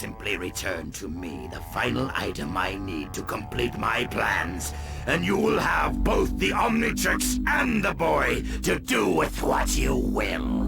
simply return to me the final item I need to complete my plans, and you will have both the Omnitrix and the boy to do with what you will.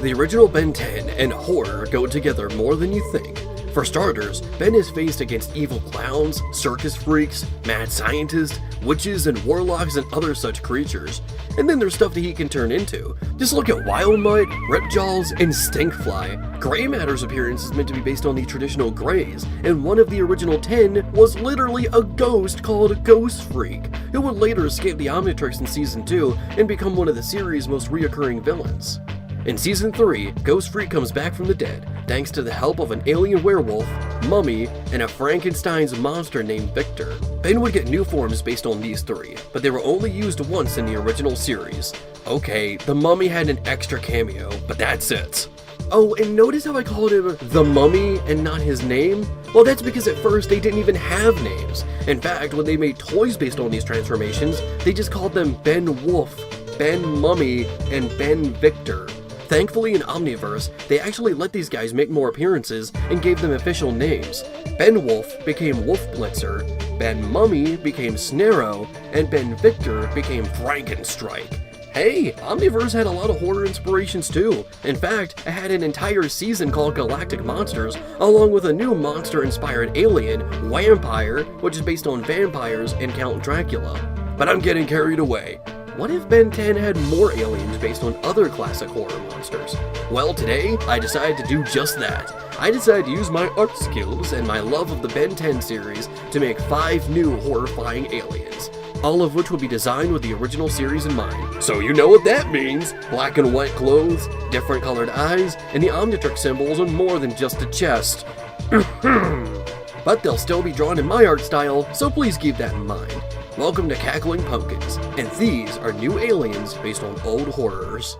The original Ben 10 and horror go together more than you think. For starters, Ben is faced against evil clowns, circus freaks, mad scientists, witches and warlocks and other such creatures. And then there's stuff that he can turn into. Just look at wildmutt, ripjaws, and stinkfly. Greymatter's appearance is meant to be based on the traditional greys, and one of the original 10 was literally a ghost called ghostfreak, who would later escape the Omnitrix in Season 2 and become one of the series' most reoccurring villains. In Season 3, Ghostfreak comes back from the dead, thanks to the help of an alien werewolf, mummy, and a Frankenstein's monster named Viktor. Ben would get new forms based on these three, but they were only used once in the original series. Okay, the mummy had an extra cameo, but that's it. Oh, and notice how I called him the Mummy and not his name? Well, that's because at first they didn't even have names. In fact, when they made toys based on these transformations, they just called them Benwolf, Benmummy, and Benviktor. Thankfully in Omniverse, they actually let these guys make more appearances and gave them official names. Benwolf became wolfblitzer, benmummy became snare-oh, and benviktor became frankenstrike. Hey, Omniverse had a lot of horror inspirations too. In fact, it had an entire season called Galactic Monsters, along with a new monster-inspired alien, whampire, which is based on vampires and Count Dracula. But I'm getting carried away. What if Ben 10 had more aliens based on other classic horror monsters? Well, today, I decided to do just that. I decided to use my art skills and my love of the Ben 10 series to make 5 new horrifying aliens, all of which will be designed with the original series in mind. So you know what that means. Black and white clothes, different colored eyes, and the Omnitrix symbols are more than just a chest. But they'll still be drawn in my art style, so please keep that in mind. Welcome to Cackling Pumpkins, and these are new aliens based on old horrors.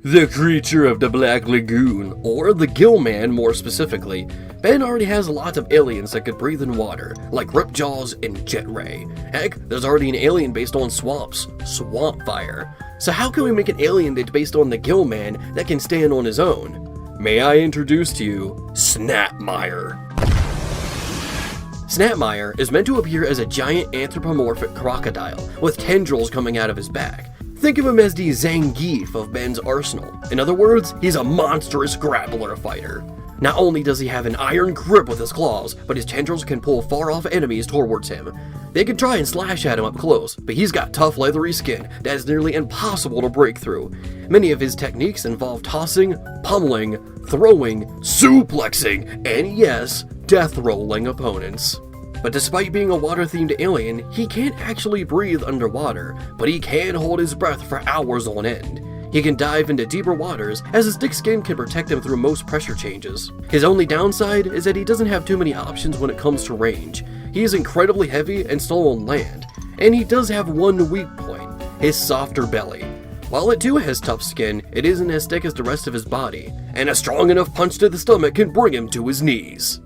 The creature of the Black Lagoon, or the Gillman more specifically. Ben already has lots of aliens that could breathe in water, like ripjaws and jetray. Heck, there's already an alien based on swamps, whampire. So how can we make an alien that's based on the Gillman that can stand on his own? May I introduce to you, Snapmeer. Snapmeer is meant to appear as a giant anthropomorphic crocodile with tendrils coming out of his back. Think of him as the Zangief of Ben's arsenal. In other words, he's a monstrous grappler fighter. Not only does he have an iron grip with his claws, but his tendrils can pull far-off enemies towards him. They can try and slash at him up close, but he's got tough leathery skin that is nearly impossible to break through. Many of his techniques involve tossing, pummeling, throwing, suplexing, and yes, death rolling opponents. But despite being a water-themed alien, he can't actually breathe underwater, but he can hold his breath for hours on end. He can dive into deeper waters, as his thick skin can protect him through most pressure changes. His only downside is that he doesn't have too many options when it comes to range. He is incredibly heavy and slow on land, and he does have one weak point, his softer belly. While it too has tough skin, it isn't as thick as the rest of his body, and a strong enough punch to the stomach can bring him to his knees.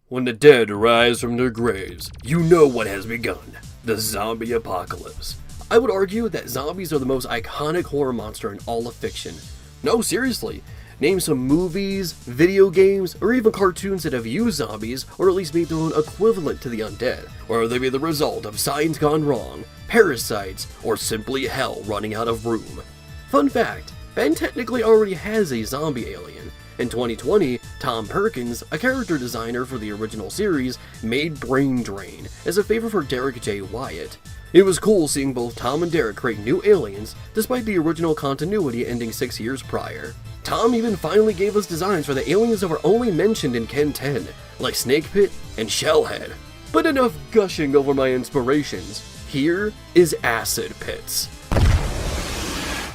When the dead arise from their graves, you know what has begun, the zombie apocalypse. I would argue that zombies are the most iconic horror monster in all of fiction. No, seriously. Name some movies, video games, or even cartoons that have used zombies, or at least made their own equivalent to the undead, whether they be the result of science gone wrong, parasites, or simply hell running out of room. Fun fact, Ben technically already has a zombie alien. In 2020, Tom Perkins, a character designer for the original series, made Brain Drain as a favor for Derek J. Wyatt. It was cool seeing both Tom and Derek create new aliens, despite the original continuity ending 6 years prior. Tom even finally gave us designs for the aliens that were only mentioned in Ken 10, like Snake Pit and Shellhead. But enough gushing over my inspirations. Here is Acid Pits.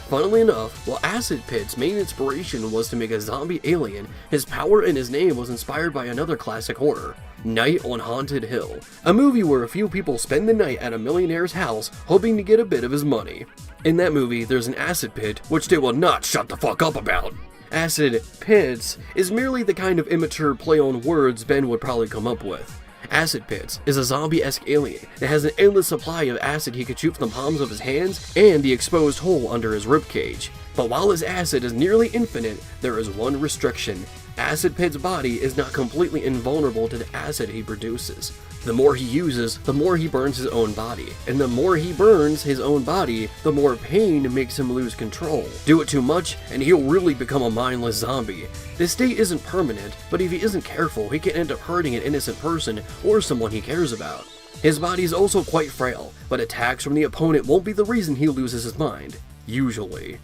Funnily enough, while Acid Pit's main inspiration was to make a zombie alien, his power and his name was inspired by another classic horror, Night on Haunted Hill, a movie where a few people spend the night at a millionaire's house hoping to get a bit of his money. In that movie, there's an acid pit, which they will not shut the fuck up about. Acid Pits is merely the kind of immature play on words Ben would probably come up with. Acid Pits is a zombie-esque alien that has an endless supply of acid he could shoot from the palms of his hands and the exposed hole under his ribcage. But while his acid is nearly infinite, there is one restriction. Acid Pit's body is not completely invulnerable to the acid he produces. The more he uses, the more he burns his own body. And the more he burns his own body, the more pain makes him lose control. Do it too much, and he'll really become a mindless zombie. This state isn't permanent, but if he isn't careful, he can end up hurting an innocent person or someone he cares about. His body is also quite frail, but attacks from the opponent won't be the reason he loses his mind. Usually.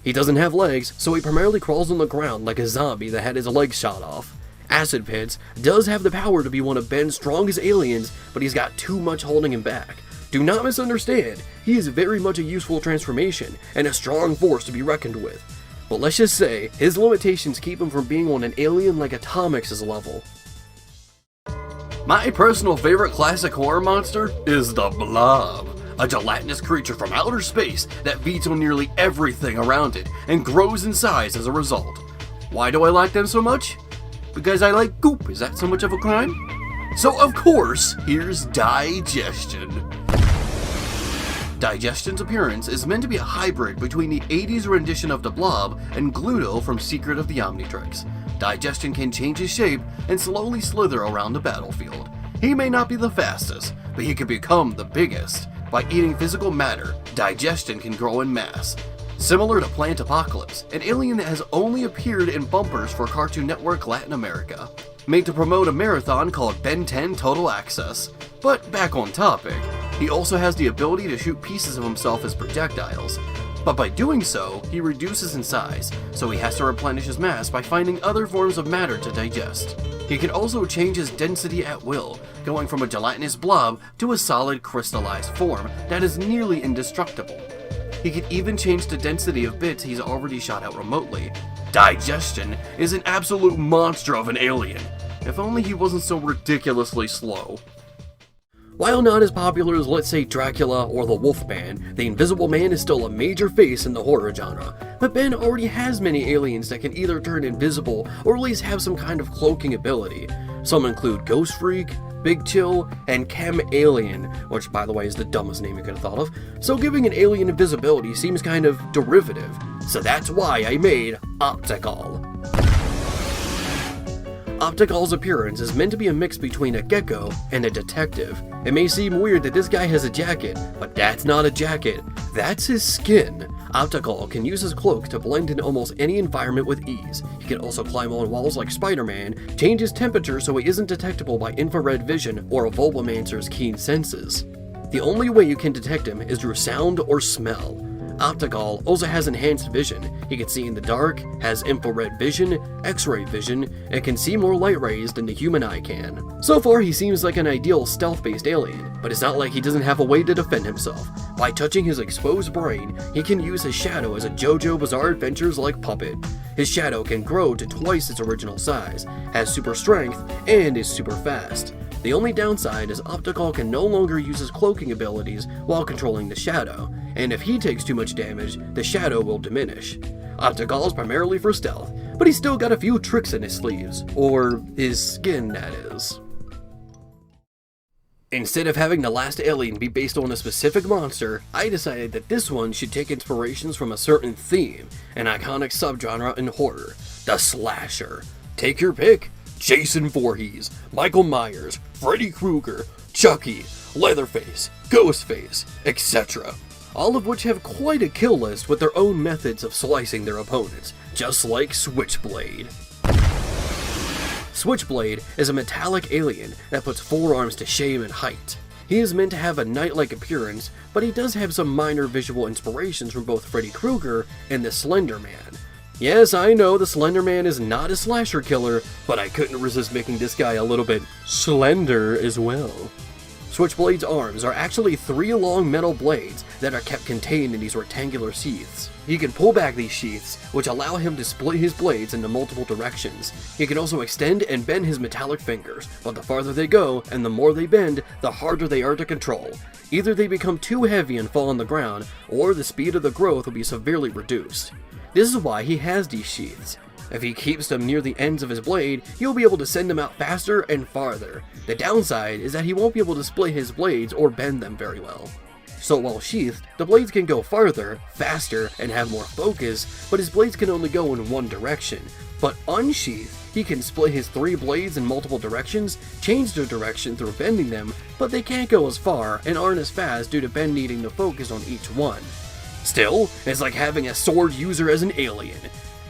He doesn't have legs, so he primarily crawls on the ground like a zombie that had his legs shot off. Acid Pits does have the power to be one of Ben's strongest aliens, but he's got too much holding him back. Do not misunderstand, he is very much a useful transformation, and a strong force to be reckoned with. But let's just say, his limitations keep him from being on an alien like Atomix's level. My personal favorite classic horror monster is the Blob. A gelatinous creature from outer space that feeds on nearly everything around it and grows in size as a result. Why do I like them so much? Because I like goop. Is that so much of a crime? So of course, here's Digestion. Digestion's appearance is meant to be a hybrid between the 80s rendition of the Blob and Gluto from Secret of the Omnitrix. Digestion can change his shape and slowly slither around the battlefield. He may not be the fastest, but he can become the biggest. By eating physical matter, Digestion can grow in mass. Similar to Plant Apocalypse, an alien that has only appeared in bumpers for Cartoon Network Latin America. Made to promote a marathon called Ben 10 Total Access. But back on topic, he also has the ability to shoot pieces of himself as projectiles. But by doing so, he reduces in size, so he has to replenish his mass by finding other forms of matter to digest. He can also change his density at will, going from a gelatinous blob to a solid crystallized form that is nearly indestructible. He can even change the density of bits he's already shot out remotely. Digestion is an absolute monster of an alien. If only he wasn't so ridiculously slow. While not as popular as, let's say, Dracula or the Wolfman, the Invisible Man is still a major face in the horror genre, but Ben already has many aliens that can either turn invisible or at least have some kind of cloaking ability. Some include Ghostfreak, Big Chill, and Chem Alien, which by the way is the dumbest name you could have thought of, so giving an alien invisibility seems kind of derivative. So that's why I made Optical. Optical's appearance is meant to be a mix between a gecko and a detective. It may seem weird that this guy has a jacket, but that's not a jacket, that's his skin. Optical can use his cloak to blend in almost any environment with ease. He can also climb on walls like Spider-Man, change his temperature so he isn't detectable by infrared vision or a Wolfmancer's keen senses. The only way you can detect him is through sound or smell. Optical also has enhanced vision. He can see in the dark, has infrared vision, X-ray vision, and can see more light rays than the human eye can. So far, he seems like an ideal stealth-based alien, but it's not like he doesn't have a way to defend himself. By touching his exposed brain, he can use his shadow as a JoJo Bizarre Adventures-like puppet. His shadow can grow to twice its original size, has super strength, and is super fast. The only downside is Optical can no longer use his cloaking abilities while controlling the shadow, and if he takes too much damage, the shadow will diminish. Optical is primarily for stealth, but he's still got a few tricks in his sleeves, or his skin, that is. Instead of having the last alien be based on a specific monster, I decided that this one should take inspirations from a certain theme, an iconic subgenre in horror, the slasher. Take your pick. Jason Voorhees, Michael Myers, Freddy Krueger, Chucky, Leatherface, Ghostface, etc. All of which have quite a kill list with their own methods of slicing their opponents, just like Switchblade. Switchblade is a metallic alien that puts forearms to shame in height. He is meant to have a knight-like appearance, but he does have some minor visual inspirations from both Freddy Krueger and the Slender Man. Yes, I know the Slender Man is not a slasher killer, but I couldn't resist making this guy a little bit slender as well. Switchblade's arms are actually 3 long metal blades that are kept contained in these rectangular sheaths. He can pull back these sheaths, which allow him to split his blades into multiple directions. He can also extend and bend his metallic fingers, but the farther they go and the more they bend, the harder they are to control. Either they become too heavy and fall on the ground, or the speed of the growth will be severely reduced. This is why he has these sheaths. If he keeps them near the ends of his blade, he'll be able to send them out faster and farther. The downside is that he won't be able to split his blades or bend them very well. So while sheathed, the blades can go farther, faster, and have more focus, but his blades can only go in one direction. But unsheathed, he can split his 3 blades in multiple directions, change their direction through bending them, but they can't go as far and aren't as fast due to Ben needing to focus on each one. Still, it's like having a sword user as an alien.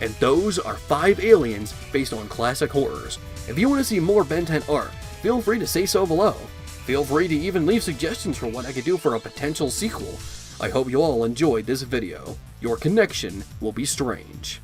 And those are 5 aliens based on classic horrors. If you want to see more Ben 10 art, feel free to say so below. Feel free to even leave suggestions for what I could do for a potential sequel. I hope you all enjoyed this video. Your connection will be strange.